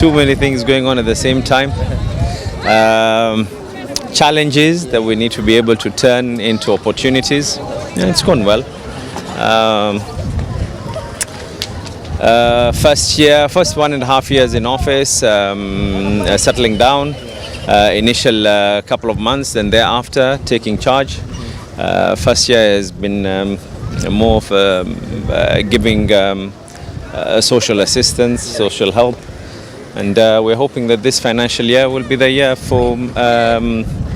Too many things going on at the same time. Challenges that we need to be able to turn into opportunities. Yeah, it's gone well. First 1.5 years in office, settling down. Initial couple of months, then thereafter taking charge. First year has been more of giving social assistance, social help. And we're hoping that this financial year will be the year for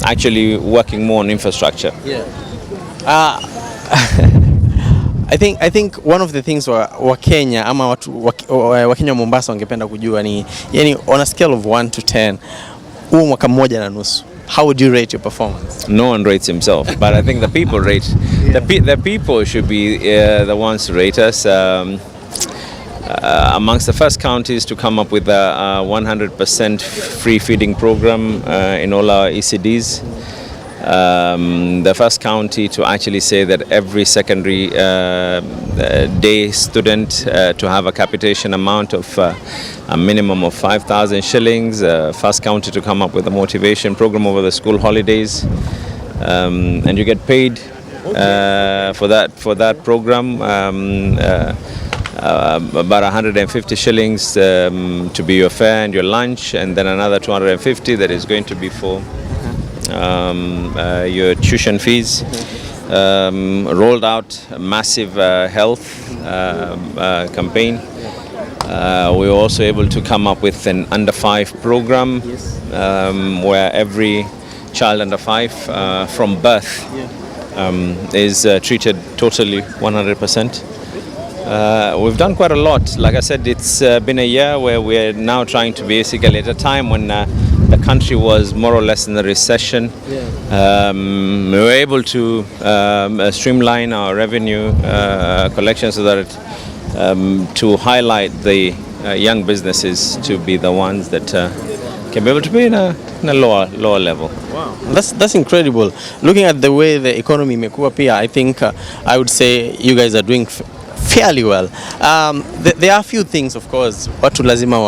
actually working more on infrastructure. Yeah. I think one of the things wa Kenya ama watu wa Kenya Mombasa wangependa kujua ni yani on a scale of 1 to 10 huu mwaka mmoja na nusu, how would you rate your performance? No one rates himself, but I think the people rate. The people should be the ones to rate us. Amongst the first counties to come up with a 100% free feeding program in all our ECDs. The first county to actually say that every secondary day student to have a capitation amount of a minimum of 5,000 shillings. First county to come up with a motivation program over the school holidays, and you get paid for that program. About 150 shillings to be your fare and your lunch, and then another 250 that is going to be for your tuition fees. Rolled out a massive health campaign. We were also able to come up with an under 5 program, where every child under 5 from birth is treated totally 100%. We've done quite a lot. Like I said, it's been a year where we're now trying to basically, at a time when the country was more or less in a recession, we were able to streamline our revenue collection so that to highlight the young businesses to be the ones that can be able to be in a lower level. Wow, that's incredible. Looking at the way the economy imekuwa pia, I think I would say you guys are doing fairly well. There are a few things, of course, watu lazima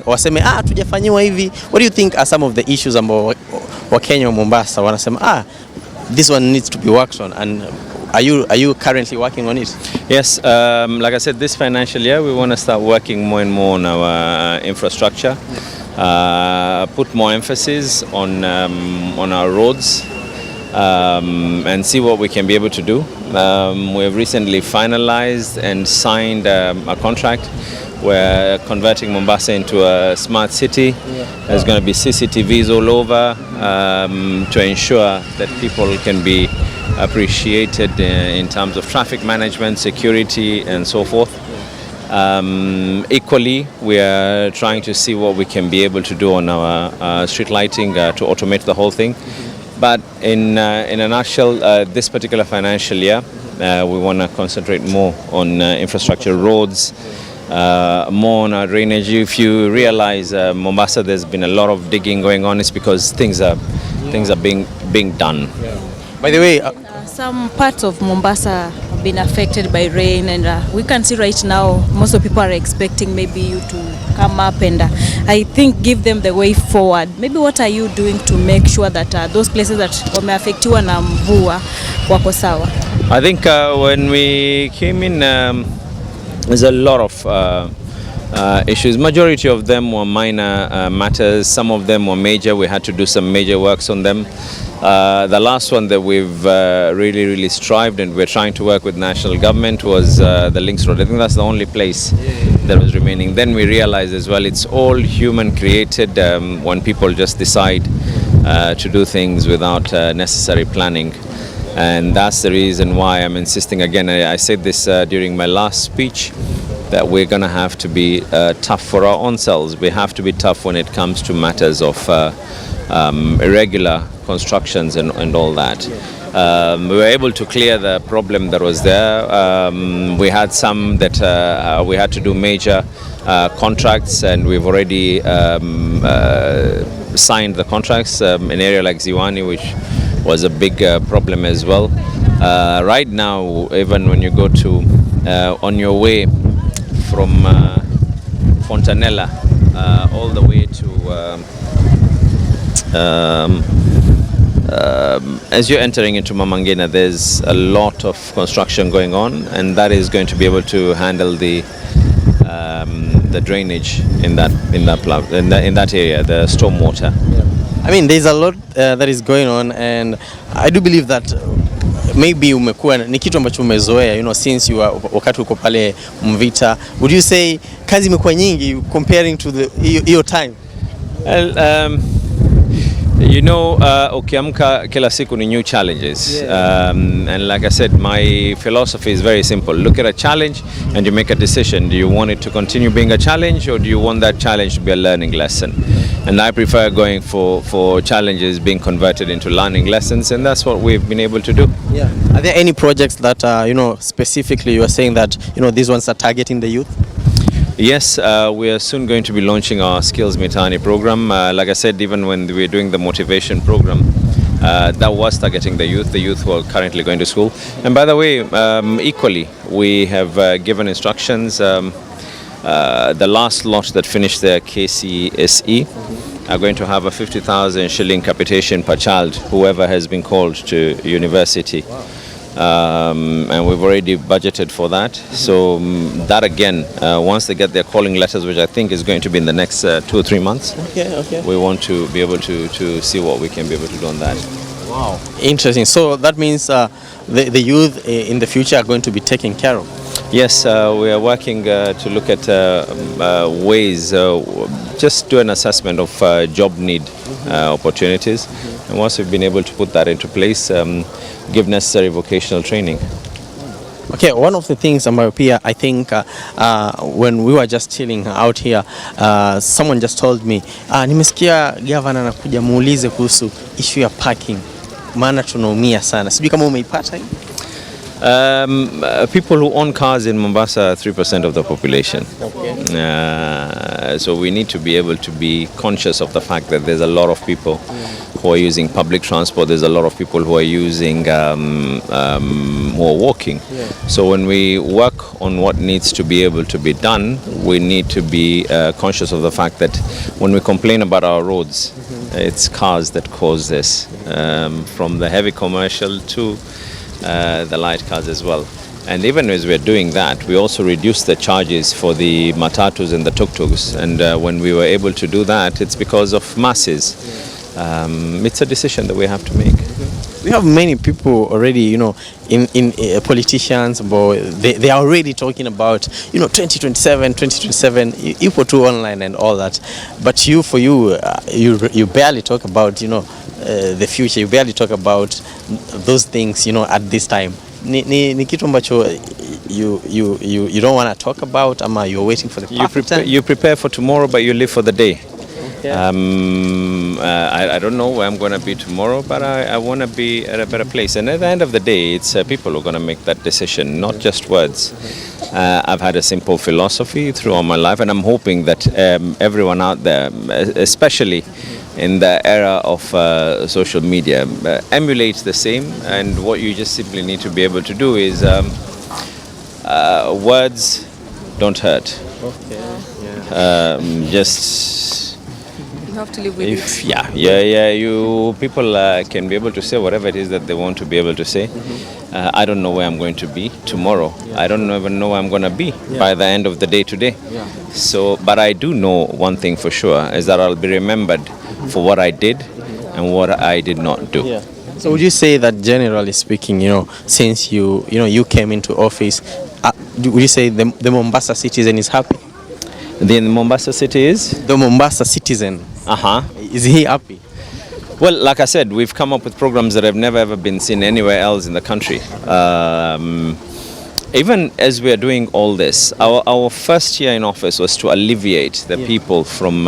waseme tujafanyiwa hivi. What do you think are some of the issues ambao wa Kenya wa Mombasa wanasema this one needs to be worked on, and are you currently working on it? Yes, like I said, this financial year we want to start working more and more on our infrastructure. Put more emphasis on our roads, and see what we can be able to do. We have recently finalized and signed a contract. We're converting Mombasa into a smart city. There's going to be CCTVs all over to ensure that people can be appreciated in terms of traffic management, security, and so forth. Equally, we are trying to see what we can be able to do on our street lighting to automate the whole thing. But in a nutshell, this particular financial year, we want to concentrate more on infrastructure, roads, more on our drainage. If you realize Mombasa, there's been a lot of digging going on. It's because things are being done. By the way, some parts of Mombasa have been affected by rain, and we can see right now most of people are expecting maybe you to come up and I think give them the way forward. Maybe what are you doing to make sure that those places that wameaffectiwa na mvua wako sawa? I think when we came in, there's a lot of issues. Majority of them were minor matters. Some of them were major. We had to do some major works on them. The last one that we've really strived and we're trying to work with national government was the Links Road. I think that's the only place that was remaining. Then we realized as well it's all human created when people just decide to do things without necessary planning. And that's the reason why I'm insisting again. I said this during my last speech, that we're going to have to be tough for our own selves. We have to be tough when it comes to matters of irregular constructions and all that. We were able to clear the problem that was there. We had some that we had to do major contracts, and we've already signed the contracts. An area like Ziwani, which was a big problem as well. Right now, even when you go to on your way from Fontanella all as you're entering into Ngina, there's a lot of construction going on, and that is going to be able to handle the drainage in that area, the stormwater. I mean, there's a lot that is going on, and I do believe that maybe umekuwa ni kitu ambacho umezoea, since you are wakati uko pale Mvita. Would you say kazi imekuwa nyingi comparing to your time? Well, ukiamka kila siku ni new challenges. And like I said, my philosophy is very simple. Look at a challenge and you make a decision. Do you want it to continue being a challenge, or do you want that challenge to be a learning lesson? And I prefer going for challenges being converted into learning lessons, and that's what we've been able to do. Yeah. Are there any projects that specifically you are saying that these ones are targeting the youth? Yes, we are soon going to be launching our Skills Mitani program. Like I said, even when we were doing the motivation program, that was targeting the youth who are currently going to school. And by the way, equally, we have given instructions. The last lot that finished their KCSE are going to have a 50,000 shilling capitation per child, whoever has been called to university. And we've already budgeted for that. So that again, once they get their calling letters, which I think is going to be in the next 2 or 3 months, we want to be able to see what we can be able to do on that. Wow, interesting. So that means the youth in the future are going to be taken care of. Yes, we are working to look at ways, just do an assessment of job need opportunities. And once we've been able to put that into place, give necessary vocational training. Okay, one of the things pia, I think when we were just chilling out here, someone just told me, nimesikia governor anakuja muulize kuhusu issue ya parking, maana tunaumia sana. Sijui kama umeipata hii? People who own cars in Mombasa are 3% of the population. So we need to be able to be conscious of the fact that there's a lot of people who are using public transport. There's a lot of people who are using, who are walking. So when we work on what needs to be able to be done, we need to be conscious of the fact that when we complain about our roads, it's cars that cause this, from the heavy commercial to the light cars as well. And even as we're doing that, we also reduce the charges for the matatus and the tuk-tuks. And when we were able to do that, it's because of masses. It's a decision that we have to make. We have many people already, in politicians, but they are already talking about, 2027, equal to online and all that. But you barely talk about, the future. You barely talk about those things, at this time. Ni kitu ambacho you don't want to talk about, ama you're waiting for the perfect time? You prepare for tomorrow, but you live for the day. Okay. I don't know where I'm going to be tomorrow, but I want to be at a better place. And at the end of the day, it's people who are going to make that decision, not just words. I've had a simple philosophy throughout my life, and I'm hoping that everyone out there, especially in the era of social media, emulates the same. And what you just simply need to be able to do is words don't hurt. Just You have to live with it. You people can be able to say whatever it is that they want to be able to say. I don't know where I'm going to be tomorrow. I don't even know where I'm going to be by the end of the day today. So, but I do know one thing for sure, is that I'll be remembered for what I did and what I did not do. So would you say that generally speaking, since you came into office, would you say the Mombasa citizen is happy? The Mombasa city is? The Mombasa citizen. Is he happy? Well, like I said, we've come up with programs that have never ever been seen anywhere else in the country. Even as we are doing all this, our first year in office was to alleviate the people from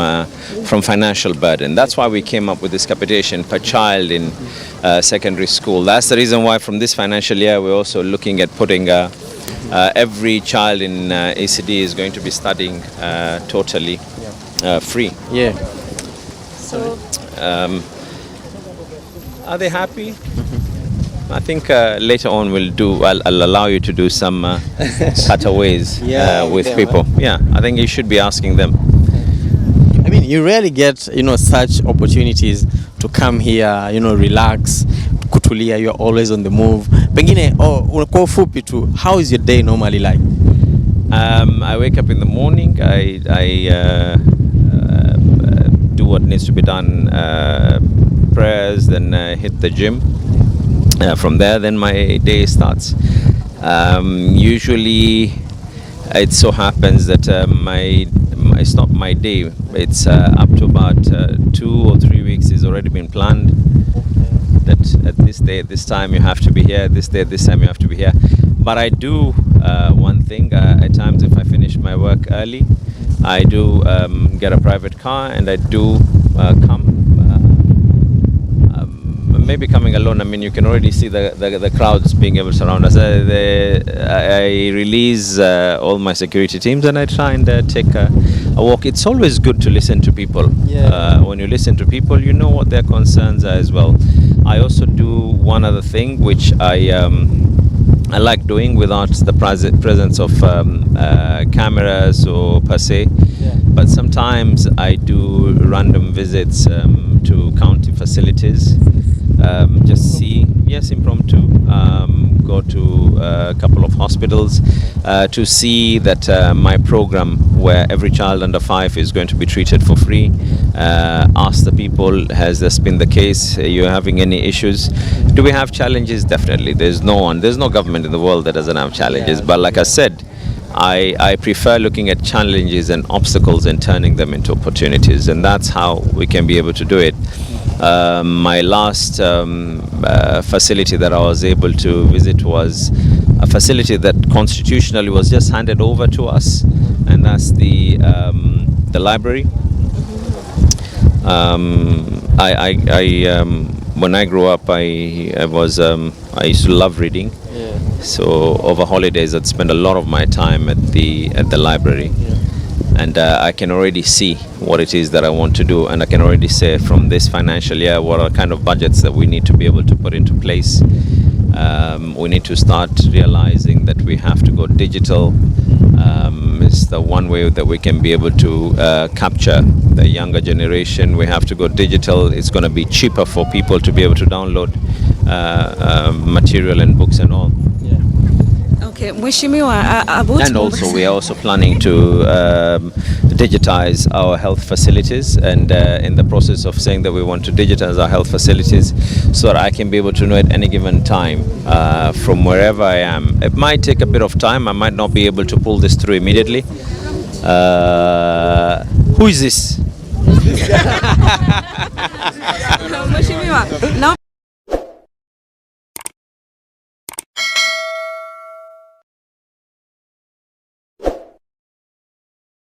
financial burden. That's why we came up with this capitation per child in secondary school. That's the reason why from this financial year we're also looking at putting every child in ECD is going to be studying totally free. So are they happy? I think later on I'll allow you to do some cutaways with people. I think you should be asking them. mean, you rarely get, such opportunities to come here, relax, kutulia, you're always on the move. Pengine, kwa ufupi tu, how is your day normally like? I wake up in the morning, I do what needs to be done, prayers, then hit the gym. From there, then my day starts. Usually, it so happens that it's not my day. It's up to about 2 or 3 weeks has already been planned. That at this day, at this time, you have to be here. This day, at this time, you have to be here. But I do one thing. At times, if I finish my work early, I do get a private car, and I do come. Maybe coming alone, I mean, you can already see the crowds being able to surround us. I release all my security teams, and I try and take a walk. It's always good to listen to people. When you listen to people, you know what their concerns are as well. I also do one other thing, which I like doing without the presence of cameras or per se. But sometimes I do random visits to county facilities. Just see, impromptu, go to a couple of hospitals to see that my program, where every child under 5 is going to be treated for free, ask the people, has this been the case? Are you having any issues? Do we have challenges? Definitely. There's no government in the world that doesn't have challenges. But like I said, I prefer looking at challenges and obstacles and turning them into opportunities, and that's how we can be able to do it. My last facility that I was able to visit was a facility that constitutionally was just handed over to us, and that's the library. When I grew up, I used to love reading. So over holidays, I'd spend a lot of my time at the library. And I can already see what it is that I want to do, and I can already say from this financial year what are kind of budgets that we need to be able to put into place. We need to start realizing that we have to go digital. It's the one way that we can be able to capture the younger generation. We have to go digital. It's going to be cheaper for people to be able to download material and books and all. Okay, Mheshimiwa, and also we are also planning to digitize our health facilities, and in the process of saying that we want to digitize our health facilities so that I can be able to know at any given time from wherever I am. It might take a bit of time. I might not be able to pull this through immediately. Who is this? Mheshimiwa, now